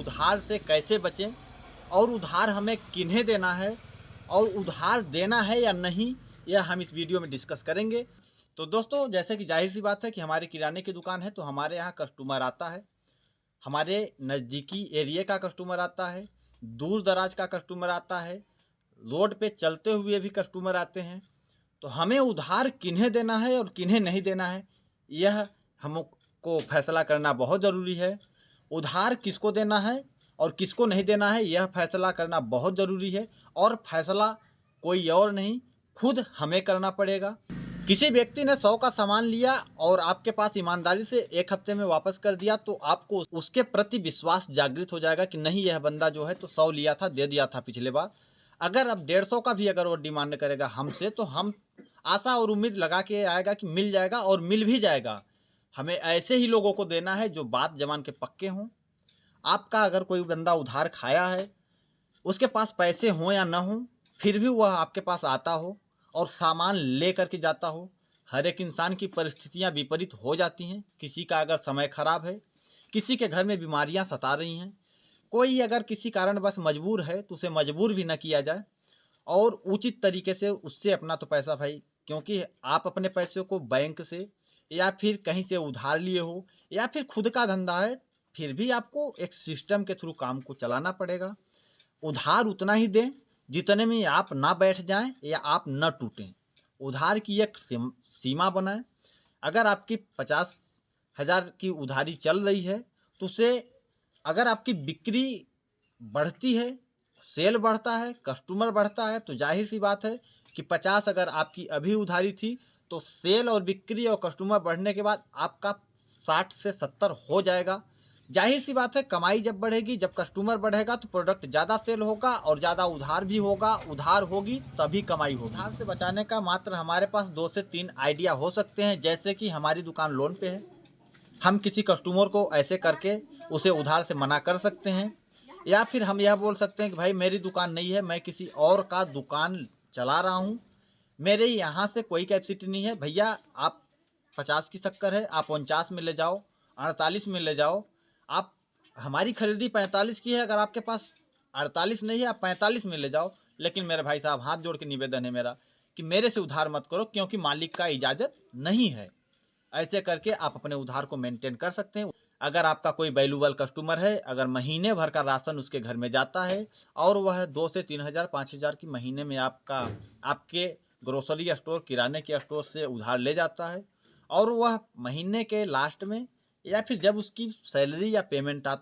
उधार से कैसे बचें और उधार हमें किन्हें देना है और उधार देना है या नहीं, यह हम इस वीडियो में डिस्कस करेंगे। तो दोस्तों, जैसे कि जाहिर सी बात है कि हमारी किराने की दुकान है, तो हमारे यहाँ कस्टमर आता है। हमारे नज़दीकी एरिया का कस्टमर आता है, दूर दराज का कस्टमर आता है, रोड पे चलते हुए भी कस्टमर आते हैं। तो हमें उधार किन्हें देना है और किन्हें नहीं देना है, यह हमको फैसला करना बहुत ज़रूरी है। उधार किसको देना है और किसको नहीं देना है, यह फैसला करना बहुत ज़रूरी है। और फैसला कोई और नहीं, खुद हमें करना पड़ेगा। किसी व्यक्ति ने 100 का सामान लिया और आपके पास ईमानदारी से 1 हफ्ते में वापस कर दिया, तो आपको उसके प्रति विश्वास जागृत हो जाएगा कि नहीं, यह बंदा जो है तो 100 लिया था, दे दिया था पिछले बार। अगर अब 150 का भी अगर वो डिमांड करेगा हमसे, तो हम आशा और उम्मीद लगा के आएगा कि मिल जाएगा और मिल भी जाएगा। हमें ऐसे ही लोगों को देना है जो बात जमान के पक्के हों। आपका अगर कोई बंदा उधार खाया है, उसके पास पैसे हों या ना हों, फिर भी वह आपके पास आता हो और सामान ले करके जाता हो। हर एक इंसान की परिस्थितियां विपरीत हो जाती हैं। किसी का अगर समय खराब है, किसी के घर में बीमारियां सता रही हैं, कोई अगर किसी कारणवश मजबूर है, तो उसे मजबूर भी न किया जाए और उचित तरीके से उससे अपना तो पैसा भाई, क्योंकि आप अपने पैसे को बैंक से या फिर कहीं से उधार लिए हो या फिर खुद का धंधा है, फिर भी आपको एक सिस्टम के थ्रू काम को चलाना पड़ेगा। उधार उतना ही दें जितने में आप ना बैठ जाएं या आप न टूटें। उधार की एक सीमा बनाएं। अगर आपकी 50,000 की उधारी चल रही है, तो उसे, अगर आपकी बिक्री बढ़ती है, सेल बढ़ता है, कस्टमर बढ़ता है, तो जाहिर सी बात है कि 50 अगर आपकी अभी उधारी थी, तो सेल और बिक्री और कस्टमर बढ़ने के बाद आपका 60 से 70 हो जाएगा। जाहिर सी बात है, कमाई जब बढ़ेगी, जब कस्टमर बढ़ेगा, तो प्रोडक्ट ज़्यादा सेल होगा और ज़्यादा उधार भी होगा। उधार होगी तभी कमाई होगी। उधार से बचाने का मात्र हमारे पास 2 से 3 आइडिया हो सकते हैं। जैसे कि हमारी दुकान लोन पे है, हम किसी कस्टमर को ऐसे करके उसे उधार से मना कर सकते हैं। या फिर हम यह बोल सकते हैं कि भाई मेरी दुकान नहीं है, मैं किसी और का दुकान चला रहा हूँ, मेरे यहाँ से कोई कैपेसिटी नहीं है, भैया आप 50 की शक्कर है, आप 49 में ले जाओ, 48 में ले जाओ। आप, हमारी खरीदी 45 की है, अगर आपके पास 48 नहीं है, आप 45 में ले जाओ। लेकिन मेरे भाई साहब, हाथ जोड़ के निवेदन है मेरा कि मेरे से उधार मत करो, क्योंकि मालिक का इजाज़त नहीं है। ऐसे करके आप अपने उधार को मेंटेन कर सकते हैं। अगर आपका कोई वैल्यूबल कस्टमर है, अगर महीने भर का राशन उसके घर में जाता है और वह 2 से 3 हज़ार 5 हज़ार की महीने में आपके ग्रोसरी स्टोर, किराने के स्टोर से उधार ले जाता है और वह महीने के लास्ट में या फिर जब उसकी सैलरी या पेमेंट आता